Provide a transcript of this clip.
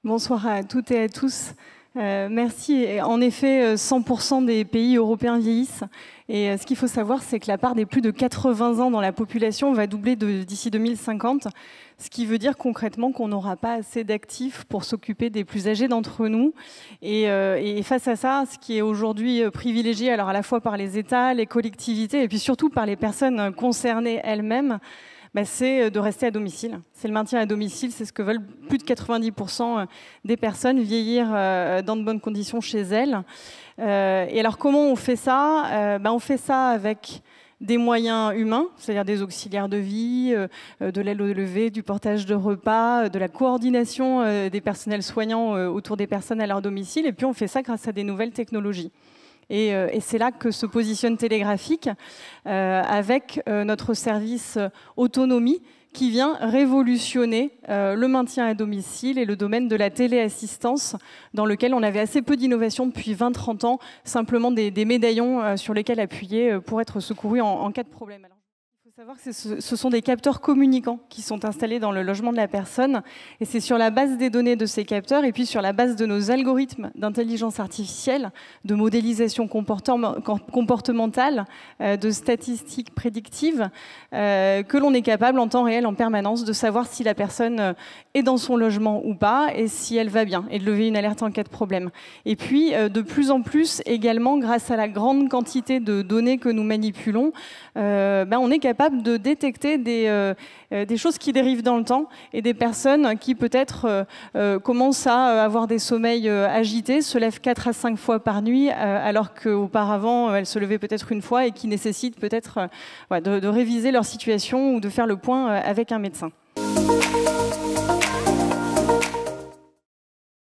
Bonsoir à toutes et à tous. Merci. Et en effet, 100% des pays européens vieillissent. Et ce qu'il faut savoir, c'est que la part des plus de 80 ans dans la population va doubler d'ici 2050. Ce qui veut dire concrètement qu'on n'aura pas assez d'actifs pour s'occuper des plus âgés d'entre nous. Et face à ça, ce qui est aujourd'hui privilégié, alors à la fois par les États, les collectivités, et puis surtout par les personnes concernées elles-mêmes, c'est de rester à domicile. C'est le maintien à domicile, c'est ce que veulent plus de 90% des personnes, vieillir dans de bonnes conditions chez elles. Et alors comment on fait ça? On fait ça avec des moyens humains, c'est-à-dire des auxiliaires de vie, de l'aide au lever, du portage de repas, de la coordination des personnels soignants autour des personnes à leur domicile. Et puis on fait ça grâce à des nouvelles technologies. Et c'est là que se positionne Télégraphique avec notre service autonomie qui vient révolutionner le maintien à domicile et le domaine de la téléassistance dans lequel on avait assez peu d'innovation depuis 20-30 ans, simplement des médaillons sur lesquels appuyer pour être secouru en cas de problème. Alors, il faut savoir que ce sont des capteurs communicants qui sont installés dans le logement de la personne et c'est sur la base des données de ces capteurs et puis sur la base de nos algorithmes d'intelligence artificielle, de modélisation comportementale, de statistiques prédictives que l'on est capable en temps réel, en permanence, de savoir si la personne est dans son logement ou pas et si elle va bien et de lever une alerte en cas de problème. Et puis, de plus en plus, également, grâce à la grande quantité de données que nous manipulons, on est capable de détecter des choses qui dérivent dans le temps et des personnes qui peut-être commencent à avoir des sommeils agités, se lèvent 4 à 5 fois par nuit alors qu'auparavant elles se levaient peut-être une fois et qui nécessitent peut-être de réviser leur situation ou de faire le point avec un médecin.